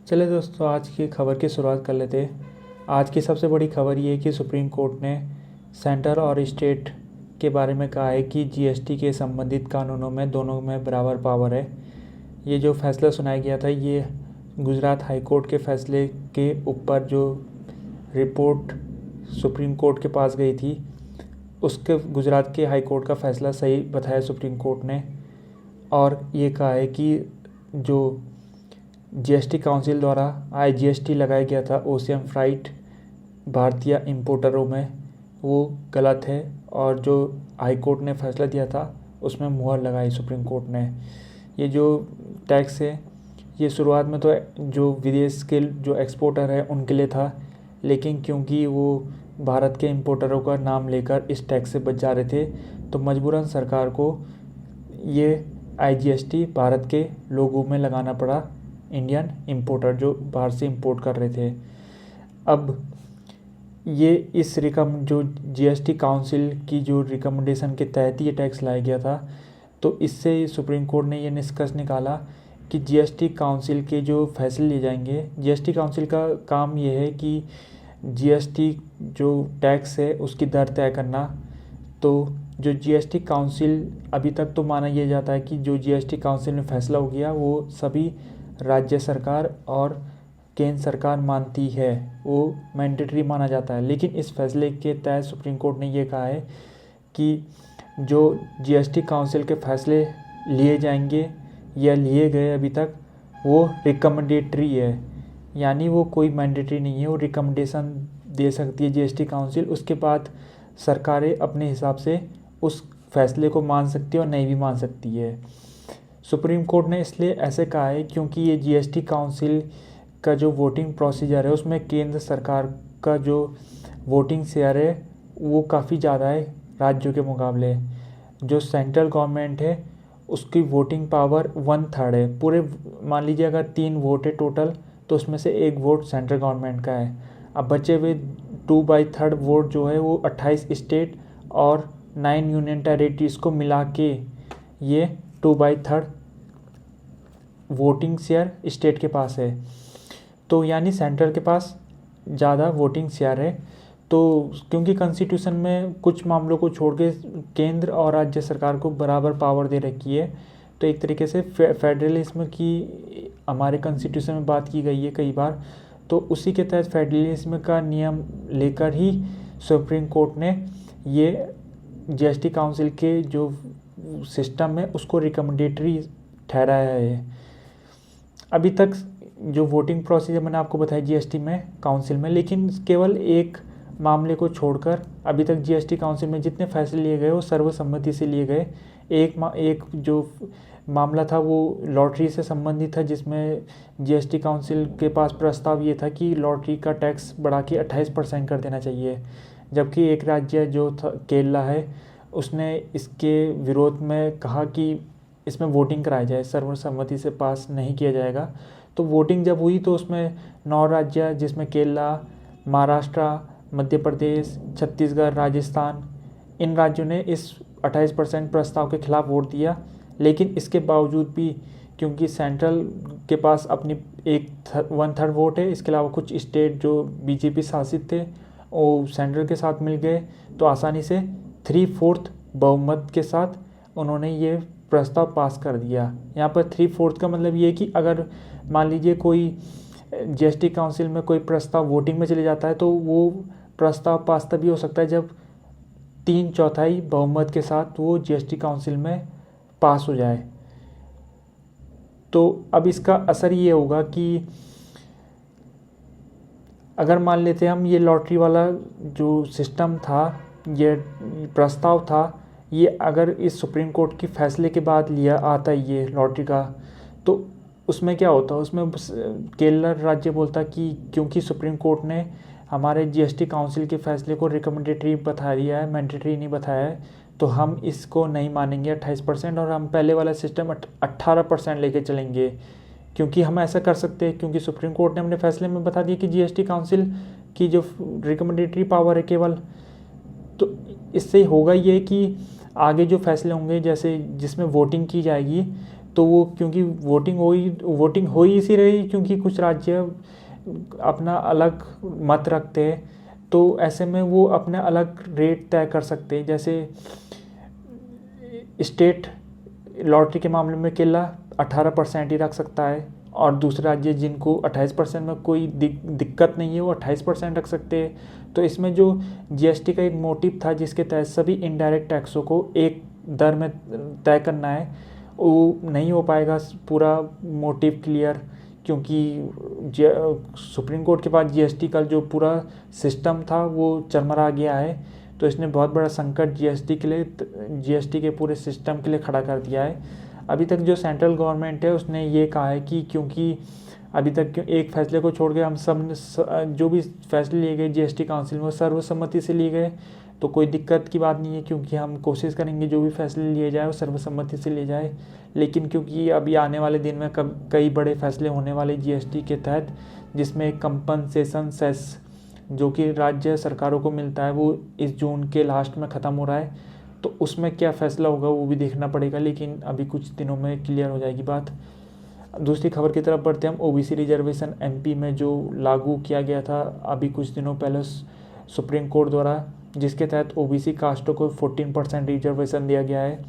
चलिए दोस्तों, आज की खबर की शुरुआत कर लेते हैं। आज की सबसे बड़ी खबर ये है कि सुप्रीम कोर्ट ने सेंटर और स्टेट के बारे में कहा है कि जीएसटी के संबंधित कानूनों में दोनों में बराबर पावर है। ये जो फैसला सुनाया गया था, ये गुजरात हाई कोर्ट के फैसले के ऊपर जो रिपोर्ट सुप्रीम कोर्ट के पास गई थी, उसके गुजरात के हाई कोर्ट का फैसला सही बताया सुप्रीम कोर्ट ने। और ये कहा है कि जो जीएसटी काउंसिल द्वारा आईजीएसटी लगाया गया था ओशियन फ्राइट भारतीय इंपोर्टरों में, वो गलत है। और जो हाई कोर्ट ने फैसला दिया था उसमें मुहर लगाई सुप्रीम कोर्ट ने। ये जो टैक्स है, ये शुरुआत में तो जो विदेश के जो एक्सपोर्टर है उनके लिए था, लेकिन क्योंकि वो भारत के इंपोर्टरों का नाम लेकर इस टैक्स से बच जा रहे थे, तो मजबूरन सरकार को ये आईजीएसटी भारत के लोगों में लगाना पड़ा, इंडियन इंपोर्टर जो बाहर से इंपोर्ट कर रहे थे। अब ये इस जो जीएसटी काउंसिल की जो रिकमेंडेशन के तहत ये टैक्स लाया गया था, तो इससे सुप्रीम कोर्ट ने ये निष्कर्ष निकाला कि जीएसटी काउंसिल के जो फैसले लिए जाएंगे, जीएसटी काउंसिल का काम ये है कि जीएसटी जो टैक्स है उसकी दर तय करना। तो जो जीएसटी काउंसिल, अभी तक तो माना यह जाता है कि जो जीएसटी काउंसिल में फैसला हो गया वो सभी राज्य सरकार और केंद्र सरकार मानती है, वो मैंडेटरी माना जाता है। लेकिन इस फैसले के तहत सुप्रीम कोर्ट ने ये कहा है कि जो जीएसटी काउंसिल के फैसले लिए जाएंगे या लिए गए अभी तक, वो रिकमेंडेटरी है, यानी वो कोई मैंडेटरी नहीं है। वो रिकमेंडेशन दे सकती है जीएसटी काउंसिल, उसके बाद सरकारें अपने हिसाब से उस फैसले को मान सकती है और नहीं भी मान सकती है। सुप्रीम कोर्ट ने इसलिए ऐसे कहा है क्योंकि ये जीएसटी काउंसिल का जो वोटिंग प्रोसीजर है उसमें केंद्र सरकार का जो वोटिंग शेयर है वो काफ़ी ज़्यादा है राज्यों के मुकाबले। जो सेंट्रल गवर्नमेंट है उसकी वोटिंग पावर 1/3 है पूरे। मान लीजिए अगर 3 वोट है टोटल, तो उसमें से 1 वोट सेंट्रल गवर्नमेंट का है। अब बचे हुए 2/3 वोट जो है वो 28 स्टेट और 9 यूनियन टेरिटरीज को मिला के ये 2/3 वोटिंग शेयर स्टेट के पास है। तो यानी सेंट्रल के पास ज़्यादा वोटिंग शेयर है। तो क्योंकि कॉन्स्टिट्यूशन में कुछ मामलों को छोड़ के केंद्र और राज्य सरकार को बराबर पावर दे रखी है, तो एक तरीके से फेडरलिज्म की हमारे कॉन्स्टिट्यूशन में बात की गई है कई बार। तो उसी के तहत फेडरलिज्म का नियम लेकर ही सुप्रीम कोर्ट ने ये जीएसटी काउंसिल के जो सिस्टम है उसको रिकमेंडेटरी ठहराया है। अभी तक जो वोटिंग प्रोसीजर मैंने आपको बताया जीएसटी में काउंसिल में, लेकिन केवल एक मामले को छोड़कर अभी तक जीएसटी काउंसिल में जितने फैसले लिए गए वो सर्वसम्मति से लिए गए। एक जो मामला था वो लॉटरी से संबंधित था, जिसमें जीएसटी काउंसिल के पास प्रस्ताव ये था कि लॉटरी का टैक्स बढ़ा के 28% कर देना चाहिए। जबकि एक राज्य जो था केरला है, उसने इसके विरोध में कहा कि इसमें वोटिंग कराई जाए, सर्वसम्मति से पास नहीं किया जाएगा। तो वोटिंग जब हुई तो उसमें 9 राज्य, जिसमें केरला, महाराष्ट्र, मध्य प्रदेश, छत्तीसगढ़, राजस्थान, इन राज्यों ने इस 28% प्रस्ताव के खिलाफ वोट दिया। लेकिन इसके बावजूद भी, क्योंकि सेंट्रल के पास अपनी 1/3 वोट है, इसके अलावा कुछ स्टेट जो बीजेपी शासित थे वो सेंट्रल के साथ मिल गए, तो आसानी से 3/4 बहुमत के साथ उन्होंने ये प्रस्ताव पास कर दिया। यहाँ पर 3/4 का मतलब ये है कि अगर मान लीजिए कोई जीएसटी काउंसिल में कोई प्रस्ताव वोटिंग में चले जाता है, तो वो प्रस्ताव पास तभी हो सकता है जब 3/4 बहुमत के साथ वो जीएसटी काउंसिल में पास हो जाए। तो अब इसका असर ये होगा कि अगर मान लेते हैं हम, ये लॉटरी वाला जो सिस्टम था, ये प्रस्ताव था, ये अगर इस सुप्रीम कोर्ट की फैसले के बाद लिया आता है ये लॉटरी का, तो उसमें क्या होता है, उसमें केरला राज्य बोलता कि क्योंकि सुप्रीम कोर्ट ने हमारे जीएसटी काउंसिल के फैसले को रिकमेंडेटरी बता दिया है, मैंडेटरी नहीं बताया है, तो हम इसको नहीं मानेंगे 28%, और हम पहले वाला सिस्टम 18% लेके चलेंगे। क्योंकि हम ऐसा कर सकते हैं क्योंकि सुप्रीम कोर्ट ने अपने फैसले में बता दिया कि जीएसटी काउंसिल की जो रिकमेंडेटरी पावर है केवल, तो इससे होगा ये कि आगे जो फैसले होंगे, जैसे जिसमें वोटिंग की जाएगी, तो वो क्योंकि वोटिंग हो ही इसी रही क्योंकि कुछ राज्य अपना अलग मत रखते हैं, तो ऐसे में वो अपने अलग रेट तय कर सकते हैं। जैसे स्टेट लॉटरी के मामले में केरला 18% ही रख सकता है, और दूसरे राज्य जिनको 28% में कोई दिक्कत नहीं है वो 28% रख सकते हैं। तो इसमें जो जीएसटी का एक मोटिव था जिसके तहत सभी इनडायरेक्ट टैक्सों को एक दर में तय करना है, वो नहीं हो पाएगा पूरा मोटिव क्लियर, क्योंकि सुप्रीम कोर्ट के पास जीएसटी का जो पूरा सिस्टम था वो चरमरा गया है। तो इसने बहुत बड़ा संकट जीएसटी के पूरे सिस्टम के लिए खड़ा कर दिया है। अभी तक जो सेंट्रल गवर्नमेंट है उसने ये कहा है कि क्योंकि अभी तक एक फैसले को छोड़ के हम सब जो भी फैसले लिए गए जीएसटी काउंसिल में सर्वसम्मति से लिए गए, तो कोई दिक्कत की बात नहीं है, क्योंकि हम कोशिश करेंगे जो भी फैसले लिए जाए वो सर्वसम्मति से लिए जाए। लेकिन क्योंकि अभी आने वाले दिन में कई बड़े फैसले होने वाले जीएसटी के तहत, जिसमें कंपनसेशन सेस जो कि राज्य सरकारों को मिलता है वो इस जून के लास्ट में ख़त्म हो रहा है, तो उसमें क्या फ़ैसला होगा वो भी देखना पड़ेगा, लेकिन अभी कुछ दिनों में क्लियर हो जाएगी बात। दूसरी खबर की तरफ बढ़ते हम। ओबीसी रिजर्वेशन एमपी में जो लागू किया गया था अभी कुछ दिनों पहले सुप्रीम कोर्ट द्वारा, जिसके तहत ओबीसी कास्टों को 14% रिजर्वेशन दिया गया है।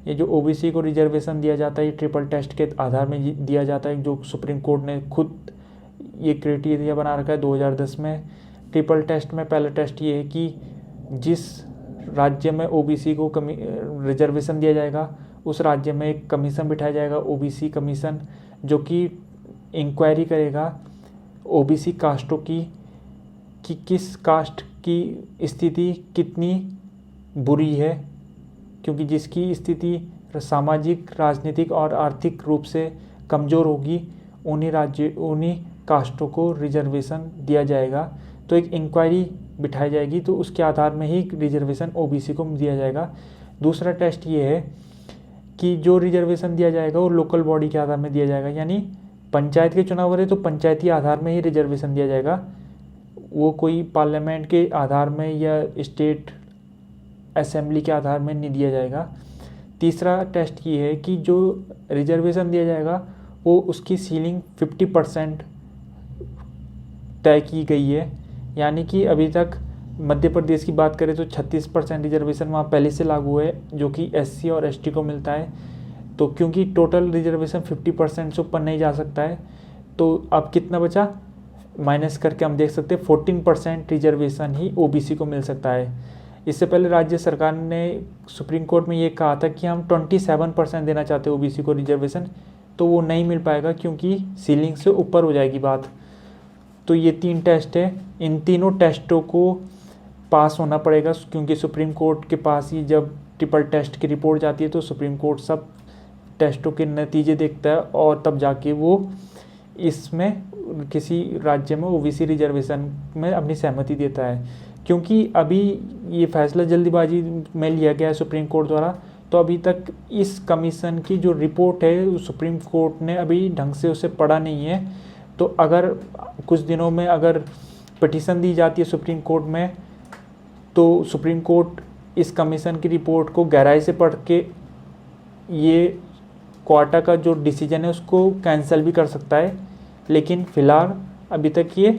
ये जो ओबीसी को रिजर्वेशन दिया जाता है ये ट्रिपल टेस्ट के आधार में दिया जाता है, जो सुप्रीम कोर्ट ने खुद ये क्राइटेरिया बना रखा है 2010 में। ट्रिपल टेस्ट में पहला टेस्ट ये है कि जिस राज्य में ओबीसी को रिजर्वेशन दिया जाएगा उस राज्य में एक कमीशन बिठाया जाएगा, ओबीसी कमीशन, जो कि इंक्वायरी करेगा ओबीसी कास्टों की कि किस कास्ट की स्थिति कितनी बुरी है, क्योंकि जिसकी स्थिति सामाजिक, राजनीतिक और आर्थिक रूप से कमज़ोर होगी उन्हीं कास्टों को रिजर्वेशन दिया जाएगा। तो एक इंक्वायरी बिठाई जाएगी, तो उसके आधार में ही रिजर्वेशन ओबीसी को दिया जाएगा। दूसरा टेस्ट ये है कि जो रिजर्वेशन दिया जाएगा वो लोकल बॉडी के आधार में दिया जाएगा, यानी पंचायत के चुनाव हो रहे तो पंचायती आधार में ही रिजर्वेशन दिया जाएगा, वो कोई पार्लियामेंट के आधार में या स्टेट असेंबली के आधार में नहीं दिया जाएगा। तीसरा टेस्ट ये है कि जो रिजर्वेशन दिया जाएगा वो उसकी सीलिंग 50% तय की गई है, यानी कि अभी तक मध्य प्रदेश की बात करें तो 36% रिजर्वेशन वहाँ पहले से लागू है, जो कि एससी और एसटी को मिलता है। तो क्योंकि टोटल रिजर्वेशन 50% से ऊपर नहीं जा सकता है, तो अब कितना बचा माइनस करके हम देख सकते हैं 14% रिजर्वेशन ही ओबीसी को मिल सकता है। इससे पहले राज्य सरकार ने सुप्रीम कोर्ट में ये कहा था कि हम 27% देना चाहते हैं ओबीसी को रिजर्वेशन, तो वो नहीं मिल पाएगा क्योंकि सीलिंग से ऊपर हो जाएगी बात। तो ये 3 टेस्ट है, इन तीनों टेस्टों को पास होना पड़ेगा, क्योंकि सुप्रीम कोर्ट के पास ही जब ट्रिपल टेस्ट की रिपोर्ट जाती है तो सुप्रीम कोर्ट सब टेस्टों के नतीजे देखता है और तब जाके वो इसमें किसी राज्य में ओबीसी रिजर्वेशन में अपनी सहमति देता है। क्योंकि अभी ये फैसला जल्दीबाजी में लिया गया है सुप्रीम कोर्ट द्वारा, तो अभी तक इस कमीशन की जो रिपोर्ट है सुप्रीम कोर्ट ने अभी ढंग से उसे पढ़ा नहीं है। तो अगर कुछ दिनों में अगर पिटीशन दी जाती है सुप्रीम कोर्ट में, तो सुप्रीम कोर्ट इस कमीशन की रिपोर्ट को गहराई से पढ़ के ये क्वार्टर का जो डिसीजन है उसको कैंसिल भी कर सकता है। लेकिन फ़िलहाल अभी तक ये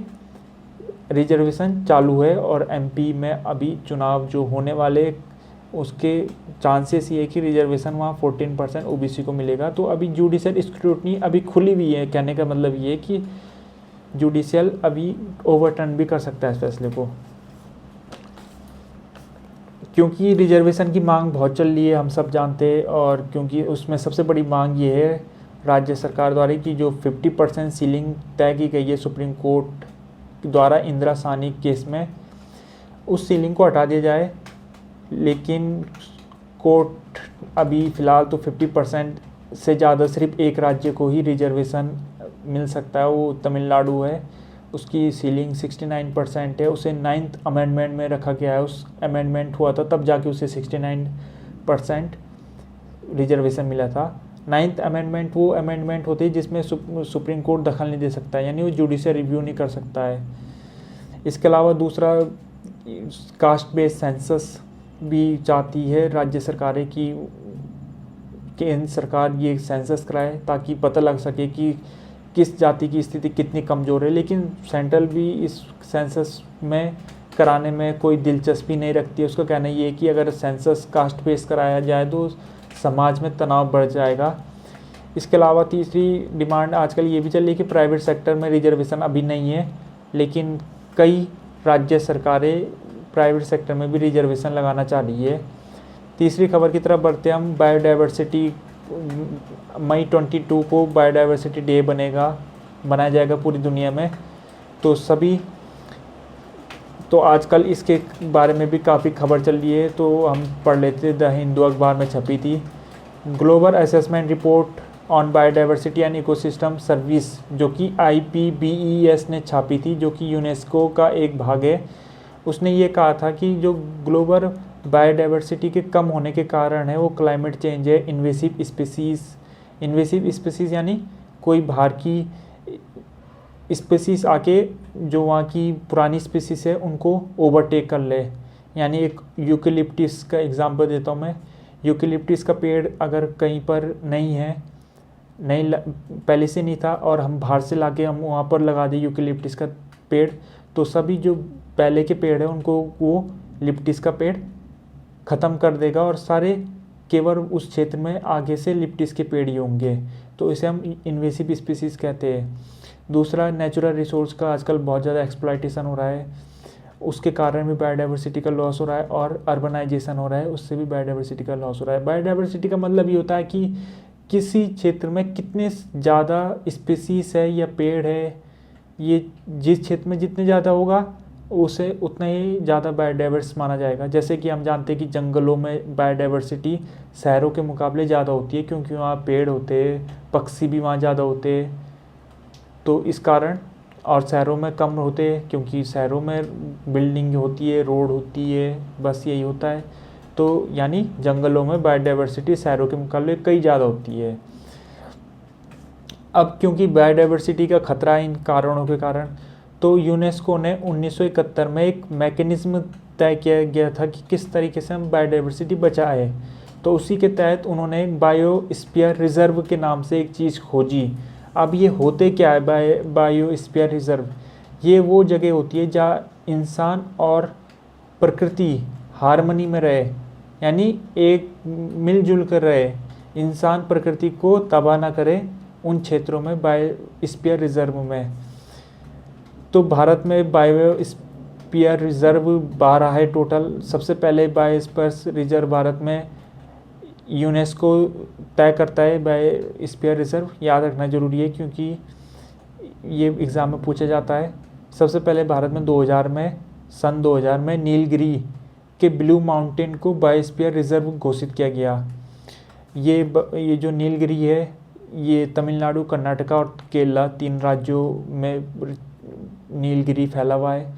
रिजर्वेशन चालू है और एमपी में अभी चुनाव जो होने वाले उसके चांसेस ये है कि रिजर्वेशन वहाँ 14% ओबीसी को मिलेगा। तो अभी जुडिशियल स्क्रूटनी अभी खुली हुई है, कहने का मतलब ये है कि जुडिशियल अभी ओवरटर्न भी कर सकता है इस फैसले को, क्योंकि रिजर्वेशन की मांग बहुत चल रही है, हम सब जानते हैं। और क्योंकि उसमें सबसे बड़ी मांग ये है राज्य सरकार द्वारा कि जो 50% सीलिंग तय की गई है सुप्रीम कोर्ट द्वारा इंदिरा साहनी केस में, उस सीलिंग को हटा दिया जाए। लेकिन कोर्ट अभी फ़िलहाल तो 50% से ज़्यादा सिर्फ एक राज्य को ही रिजर्वेशन मिल सकता है, वो तमिलनाडु है, उसकी सीलिंग 69% है। उसे 9th अमेंडमेंट में रखा गया है, उस अमेंडमेंट हुआ था तब जाके उसे 69% रिजर्वेशन मिला था। 9th अमेंडमेंट वो अमेंडमेंट होती है जिसमें सुप्रीम कोर्ट दखल नहीं दे सकता है, यानी वो जुडिशियल रिव्यू नहीं कर सकता है। इसके अलावा दूसरा कास्ट बेस्ड सेंसस भी चाहती है राज्य सरकारें कि केंद्र सरकार ये सेंसस कराए ताकि पता लग सके कि किस जाति की स्थिति कितनी कमज़ोर है। लेकिन सेंट्रल भी इस सेंसस में कराने में कोई दिलचस्पी नहीं रखती है। उसका कहना ये है कि अगर सेंसस कास्ट बेस कराया जाए तो समाज में तनाव बढ़ जाएगा। इसके अलावा तीसरी डिमांड आजकल ये भी चल रही है कि प्राइवेट सेक्टर में रिजर्वेशन अभी नहीं है, लेकिन कई राज्य सरकारें प्राइवेट सेक्टर में भी रिजर्वेशन लगाना चाह रही है। तीसरी खबर की तरफ बढ़ते हम। बायोडाइवर्सिटी, मई 22 को बायोडाइवर्सिटी डे बनाया जाएगा पूरी दुनिया में। तो आजकल इसके बारे में भी काफ़ी खबर चल रही है, तो हम पढ़ लेते। द हिंदू अखबार में छपी थी। Global assessment report on biodiversity and ecosystem service, जो कि IPBES ने छापी थी, जो कि यूनेस्को का एक भाग है। उसने ये कहा था कि जो ग्लोबल बायोडाइवर्सिटी के कम होने के कारण है वो क्लाइमेट चेंज है, इन्वेसिव स्पीसीज़ यानी कोई बाहर की स्पीसीज़ आके जो वहाँ की पुरानी स्पीसीज़ है उनको ओवरटेक कर ले। यानी एक यूकेलिप्टिस का एग्जांपल देता हूँ मैं। यूकेलिप्टिस का पेड़ अगर कहीं पर पहले से नहीं था और हम बाहर से लाके हम वहाँ पर लगा दें यूकेलिप्टिस का पेड़, तो सभी जो पहले के पेड़ है उनको वो लिप्टिस का पेड़ ख़त्म कर देगा और सारे केवल उस क्षेत्र में आगे से लिप्टिस के पेड़ ही होंगे। तो इसे हम इन्वेसिव स्पीसीज़ कहते हैं। दूसरा, नेचुरल रिसोर्स का आजकल बहुत ज़्यादा एक्सप्लॉयटेशन हो रहा है, उसके कारण भी बायोडाइवर्सिटी का लॉस हो रहा है, और अर्बनाइजेशन हो रहा है, उससे भी बायोडाइवर्सिटी का लॉस हो रहा है। बायोडाइवर्सिटी का मतलब ये होता है कि किसी क्षेत्र में कितने ज़्यादा स्पीसीज़ है या पेड़ है, ये जिस क्षेत्र में जितने ज़्यादा होगा उसे उतना ही ज़्यादा बायोडाइवर्स माना जाएगा। जैसे कि हम जानते हैं कि जंगलों में बायोडाइवर्सिटी शहरों के मुकाबले ज़्यादा होती है, क्योंकि वहाँ पेड़ होते हैं, पक्षी भी वहाँ ज़्यादा होते हैं, तो इस कारण। और शहरों में कम होते हैं क्योंकि शहरों में बिल्डिंग होती है, रोड होती है, बस यही होता है। तो यानी जंगलों में बायोडाइवर्सिटी शहरों के मुकाबले कई ज़्यादा होती है। अब क्योंकि बायोडाइवर्सिटी का खतरा है इन कारणों के कारण, तो यूनेस्को ने 1971 में एक मैकेनिज्म तय किया गया था कि किस तरीके से हम बायोडाइवर्सिटी बचाएं। तो उसी के तहत उन्होंने एक बायोस्फीयर रिजर्व के नाम से एक चीज़ खोजी। अब ये होते क्या है बायोस्फीयर रिजर्व? ये वो जगह होती है जहाँ इंसान और प्रकृति हार्मनी में रहे, यानी एक मिलजुल कर रहे, इंसान प्रकृति को तबाह ना करे, उन क्षेत्रों में बायोस्फीयर रिजर्व में। तो भारत में बायोस्फीयर रिजर्व 12 है टोटल। सबसे पहले बायोस्फीयर रिजर्व भारत में यूनेस्को तय करता है बायोस्फीयर रिजर्व। याद रखना ज़रूरी है क्योंकि ये एग्ज़ाम में पूछा जाता है। सबसे पहले भारत में सन 2000 में नीलगिरी के ब्लू माउंटेन को बायोस्फीयर रिजर्व घोषित किया गया। ये जो नीलगिरी है ये तमिलनाडु, कर्नाटका और केरला 3 राज्यों में नीलगिरी फैला हुआ है।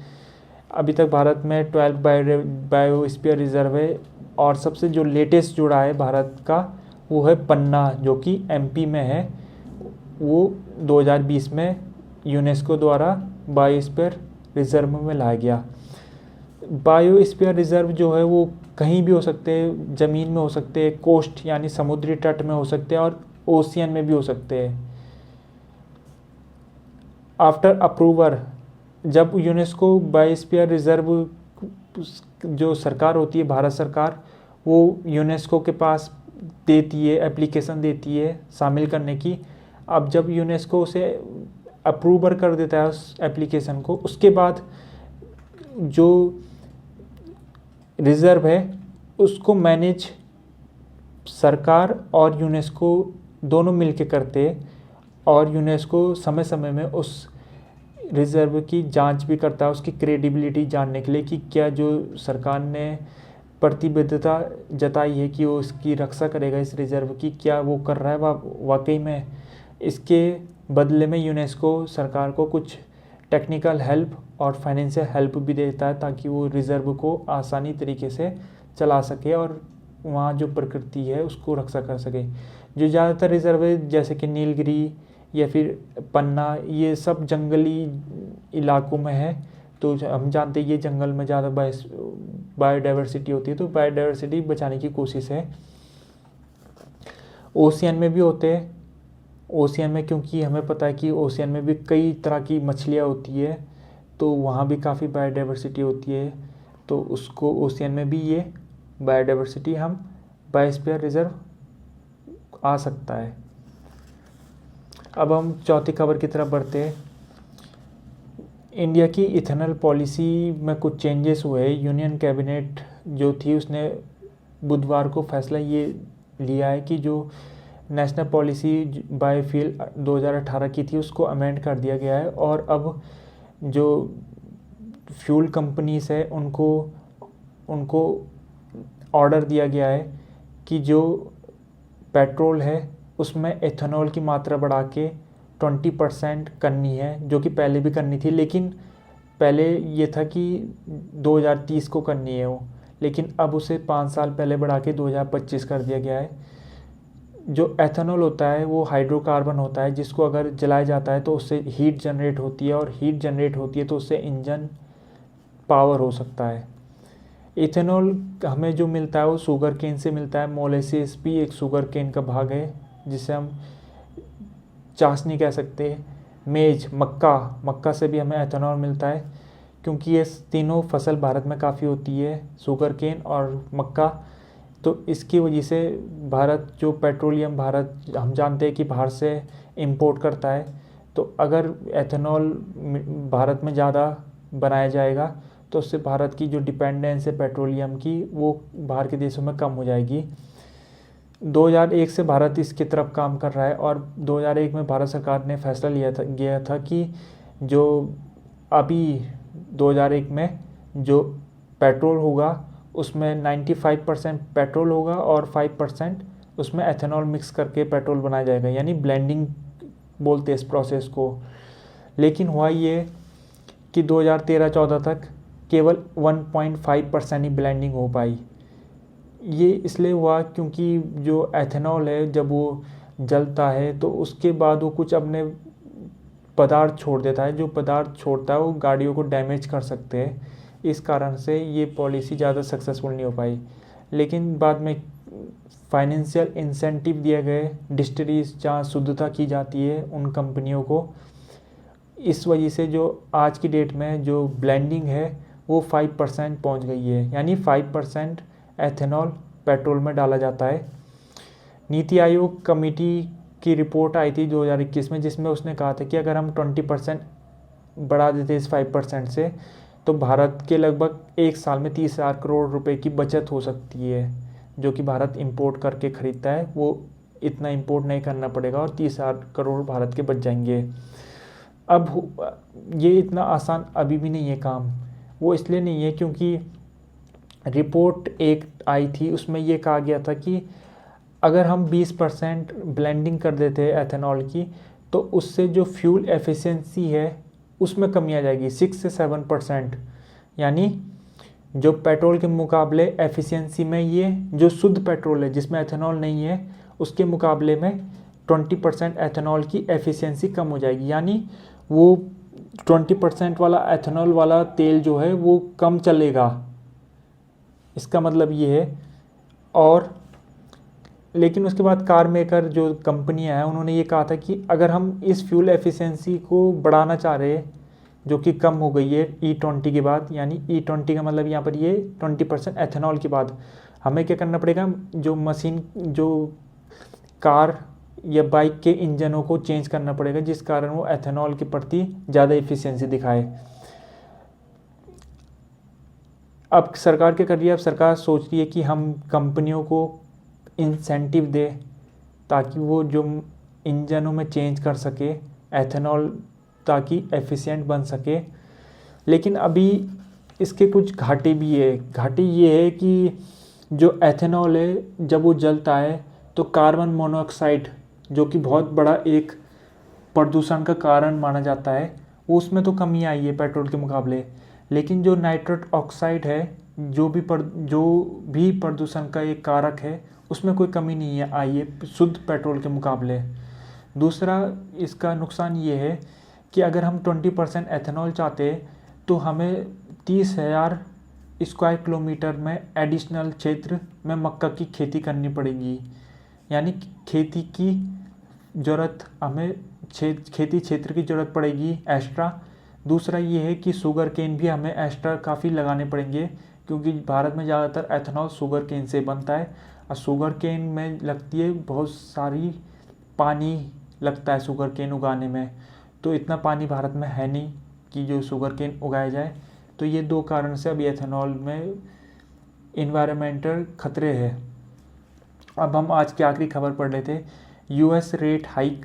अभी तक भारत में 12 बायोस्फीयर रिजर्व है, और सबसे जो लेटेस्ट जुड़ा है भारत का वो है पन्ना, जो कि MP में है। वो 2020 में यूनेस्को द्वारा बायोस्फीयर रिजर्व में लाया गया। बायोस्फीयर रिजर्व जो है वो कहीं भी हो सकते हैं, ज़मीन में हो सकते हैं, कोस्ट यानी समुद्री तट में हो सकते हैं, और ओशियन में भी हो सकते हैं। आफ्टर अप्रूवल, जब यूनेस्को बायोस्फीयर रिजर्व जो सरकार होती है, भारत सरकार, वो यूनेस्को के पास देती है, एप्लीकेशन देती है शामिल करने की। अब जब यूनेस्को उसे अप्रूवल कर देता है उस एप्लीकेशन को, उसके बाद जो रिज़र्व है उसको मैनेज सरकार और यूनेस्को दोनों मिलके करते हैं, और यूनेस्को समय समय में उस रिज़र्व की जांच भी करता है, उसकी क्रेडिबिलिटी जानने के लिए कि क्या जो सरकार ने प्रतिबद्धता जताई है कि वो उसकी रक्षा करेगा इस रिज़र्व की, क्या वो कर रहा है वाकई में। इसके बदले में यूनेस्को सरकार को कुछ टेक्निकल हेल्प और फाइनेंशियल हेल्प भी देता है ताकि वो रिज़र्व को आसानी तरीके से चला सके और वहाँ जो प्रकृति है उसको रक्षा कर सके। जो ज़्यादातर रिज़र्व है जैसे कि नीलगिरी या फिर पन्ना, ये सब जंगली इलाकों में है, तो हम जानते हैं ये जंगल में ज़्यादा बायोडाइवर्सिटी होती है, तो बायोडाइवर्सिटी बचाने की कोशिश है। ओशियन में भी होते हैं। ओशियन में क्योंकि हमें पता है कि ओशियन में भी कई तरह की मछलियाँ होती है, तो वहाँ भी काफ़ी बायोडाइवर्सिटी होती है, तो उसको ओशियन में भी ये बायोडाइवर्सिटी हम बायोस्फीयर रिजर्व आ सकता है। अब हम चौथी खबर की तरफ बढ़ते हैं। इंडिया की इथेनॉल पॉलिसी में कुछ चेंजेस हुए। यूनियन कैबिनेट जो थी उसने बुधवार को फैसला ये लिया है कि जो नेशनल पॉलिसी बायोफ्यूल 2018 की थी उसको अमेंड कर दिया गया है, और अब जो फ्यूल कंपनीज है उनको ऑर्डर दिया गया है कि जो पेट्रोल है उसमें एथेनॉल की मात्रा बढ़ा के 20% करनी है, जो कि पहले भी करनी थी, लेकिन पहले ये था कि 2030 को करनी है वो, लेकिन अब उसे 5 साल पहले बढ़ा के 2025 कर दिया गया है। जो एथेनॉल होता है वो हाइड्रोकार्बन होता है, जिसको अगर जलाया जाता है तो उससे हीट जनरेट होती है, और हीट जनरेट होती है तो उससे इंजन पावर हो सकता है। इथेनॉल हमें जो मिलता है वो शुगर केन से मिलता है। मोलेसिस भी एक शुगर केन का भाग है, जिसे हम चाशनी कह सकते हैं। मेज मक्का से भी हमें एथेनॉल मिलता है, क्योंकि ये तीनों फसल भारत में काफ़ी होती है, शुगर केन और मक्का। तो इसकी वजह से भारत जो पेट्रोलियम भारत हम जानते हैं कि बाहर से इंपोर्ट करता है, तो अगर एथेनॉल भारत में ज़्यादा बनाया जाएगा तो उससे भारत की जो डिपेंडेंस है पेट्रोलियम की वो बाहर के देशों में कम हो जाएगी। 2001 से भारत इसकी तरफ काम कर रहा है, और 2001 में भारत सरकार ने फैसला गया था कि जो अभी 2001 में जो पेट्रोल होगा उसमें 95% पेट्रोल होगा और 5% उसमें एथेनॉल मिक्स करके पेट्रोल बनाया जाएगा, यानी ब्लेंडिंग बोलते हैं इस प्रोसेस को। लेकिन हुआ ये कि 2013-14 तक केवल 1.5% ही ब्लेंडिंग हो पाई। ये इसलिए हुआ क्योंकि जो एथेनॉल है जब वो जलता है तो उसके बाद वो कुछ अपने पदार्थ छोड़ देता है, जो पदार्थ छोड़ता है वो गाड़ियों को डैमेज कर सकते हैं। इस कारण से ये पॉलिसी ज़्यादा सक्सेसफुल नहीं हो पाई। लेकिन बाद में फाइनेंशियल इंसेंटिव दिए गए डिस्टिलरीज जहाँ शुद्धता की जाती है उन कंपनियों को। इस वजह से जो आज की डेट में जो ब्लेंडिंग है वो 5% पहुँच गई है, यानी 5% एथेनॉल पेट्रोल में डाला जाता है। नीति आयोग कमेटी की रिपोर्ट आई थी 2021 में, जिसमें उसने कहा था कि अगर हम 20% बढ़ा देते इस 5% से तो भारत के लगभग एक साल में 30,000 करोड़ रुपए की बचत हो सकती है। जो कि भारत इंपोर्ट करके ख़रीदता है वो इतना इंपोर्ट नहीं करना पड़ेगा और 30,000 करोड़ भारत के बच जाएंगे। अब ये इतना आसान अभी भी नहीं है काम, वो इसलिए नहीं है क्योंकि रिपोर्ट एक आई थी उसमें ये कहा गया था कि अगर हम 20% ब्लेंडिंग कर देते हैं एथेनॉल की तो उससे जो फ्यूल एफिशिएंसी है उसमें कमी आ जाएगी 6 से 7%, यानी जो पेट्रोल के मुकाबले एफिशिएंसी में ये जो शुद्ध पेट्रोल है जिसमें एथेनॉल नहीं है उसके मुकाबले में 20% एथेनॉल की एफिशिएंसी कम हो जाएगी, यानी वो 20% वाला एथेनॉल वाला तेल जो है वो कम चलेगा, इसका मतलब ये है। और लेकिन उसके बाद कार मेकर जो कंपनियां हैं उन्होंने ये कहा था कि अगर हम इस फ्यूल एफिशिएंसी को बढ़ाना चाह रहे हैं जो कि कम हो गई है E20 के बाद, यानी E20 का मतलब यहाँ पर ये 20% एथेनॉल के बाद हमें क्या करना पड़ेगा, जो मशीन जो कार या बाइक के इंजनों को चेंज करना पड़ेगा, जिस कारण वो एथेनॉल के प्रति ज़्यादा एफिशिएंसी दिखाए। अब सरकार क्या कर रही है, अब सरकार सोच रही है कि हम कंपनियों को इंसेंटिव दे ताकि वो जो इंजनों में चेंज कर सके एथेनॉल ताकि एफिशिएंट बन सके। लेकिन अभी इसके कुछ घाटे भी है। घाटे ये है कि जो एथेनॉल है जब वो जलता है तो कार्बन मोनोऑक्साइड जो कि बहुत बड़ा एक प्रदूषण का कारण माना जाता है वो उसमें तो कमी आई है पेट्रोल के मुकाबले, लेकिन जो नाइट्रस ऑक्साइड है जो भी प्रदूषण का एक कारक है उसमें कोई कमी नहीं है आई है शुद्ध पेट्रोल के मुकाबले। दूसरा इसका नुकसान ये है कि अगर हम 20% एथेनॉल चाहते हैं तो हमें 30,000 स्क्वायर किलोमीटर में एडिशनल क्षेत्र में मक्का की खेती करनी पड़ेगी, यानी खेती की ज़रूरत हमें खेती क्षेत्र की ज़रूरत पड़ेगी एक्स्ट्रा। दूसरा ये है कि शुगर केन भी हमें एक्स्ट्रा काफ़ी लगाने पड़ेंगे, क्योंकि भारत में ज़्यादातर एथेनॉल शुगर केन से बनता है और शुगर केन में लगती है बहुत सारी पानी लगता है शुगर केन उगाने में, तो इतना पानी भारत में है नहीं कि जो शुगर केन उगाया जाए। तो ये 2 कारण से अभी एथेनॉल में इन्वायरमेंटल खतरे हैं। अब हम आज की आखिरी खबर पढ़ लेते हैं। यूएस रेट हाइक,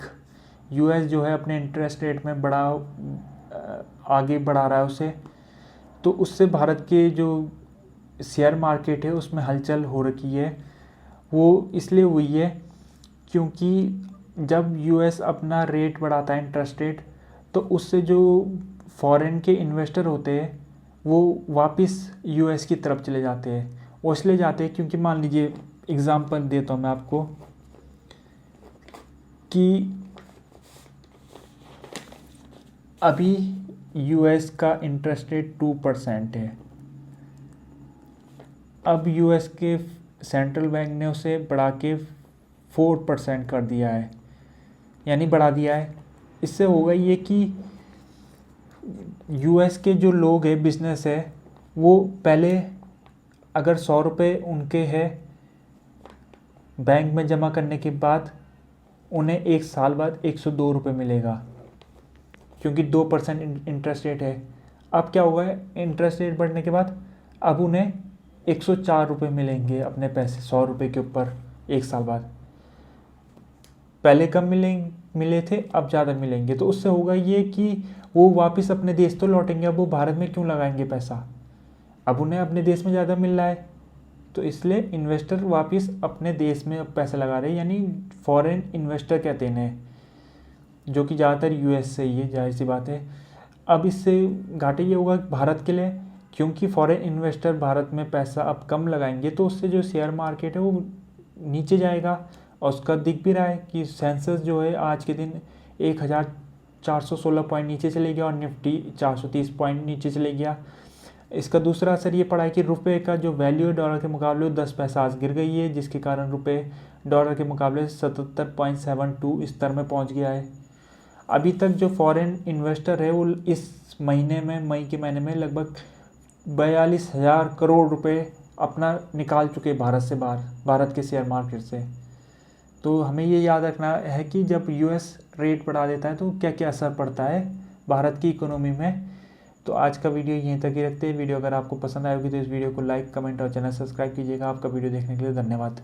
यूएस जो है अपने इंटरेस्ट रेट में आगे बढ़ा रहा है उसे, तो उससे भारत के जो शेयर मार्केट है उसमें हलचल हो रखी है। वो इसलिए हुई है क्योंकि जब यूएस अपना रेट बढ़ाता है इंटरेस्ट रेट, तो उससे जो फॉरेन के इन्वेस्टर होते हैं वो वापस यूएस की तरफ चले जाते हैं। वो इसलिए जाते हैं क्योंकि मान लीजिए एग्जांपल देता हूँ मैं आपको कि अभी यूएस का इंटरेस्ट रेट 2% है। अब यूएस के सेंट्रल बैंक ने उसे बढ़ा के 4% कर दिया है, यानी बढ़ा दिया है। इससे होगा ये कि यूएस के जो लोग हैं, बिजनेस है, वो पहले अगर 100 रुपये उनके है बैंक में जमा करने के बाद, उन्हें 1 साल बाद 102 रुपये मिलेगा, क्योंकि 2% इंटरेस्ट रेट है। अब क्या होगा, इंटरेस्ट रेट बढ़ने के बाद अब उन्हें 104 रुपये मिलेंगे अपने पैसे 100 रुपये के ऊपर 1 साल बाद। पहले कम मिले थे, अब ज़्यादा मिलेंगे। तो उससे होगा ये कि वो वापस अपने देश तो लौटेंगे। अब वो भारत में क्यों लगाएंगे पैसा, अब उन्हें अपने देश में ज़्यादा मिल रहा है, तो इसलिए इन्वेस्टर वापस अपने देश में अब पैसा लगा रहे हैं, यानी फॉरेन इन्वेस्टर कहते हैं, जो कि ज़्यादातर यूएस से ही है, जाहिर सी बात है। अब इससे घाटे ये होगा भारत के लिए, क्योंकि फॉरेन इन्वेस्टर भारत में पैसा अब कम लगाएंगे, तो उससे जो शेयर मार्केट है वो नीचे जाएगा। और उसका दिख भी रहा है कि सेंसेक्स जो है आज के दिन 1416 पॉइंट नीचे चले गया और निफ्टी 430 पॉइंट नीचे चले गया। इसका दूसरा असर ये पड़ा है कि रुपए का जो वैल्यू है डॉलर के मुकाबले 10 पैसा आज गिर गई है, जिसके कारण रुपए डॉलर के मुकाबले 77.72 स्तर में पहुंच गया है। अभी तक जो फॉरेन इन्वेस्टर है वो इस महीने में, मई के महीने में लगभग 42,000 करोड़ रुपए अपना निकाल चुके भारत से बाहर, भारत के शेयर मार्केट से। तो हमें ये याद रखना है कि जब यूएस रेट बढ़ा देता है तो क्या क्या असर पड़ता है भारत की इकोनॉमी में। तो आज का वीडियो यहीं तक ही रखते हैं। वीडियो अगर आपको पसंद आएगी तो इस वीडियो को लाइक, कमेंट और चैनल सब्सक्राइब कीजिएगा। आपका वीडियो देखने के लिए धन्यवाद।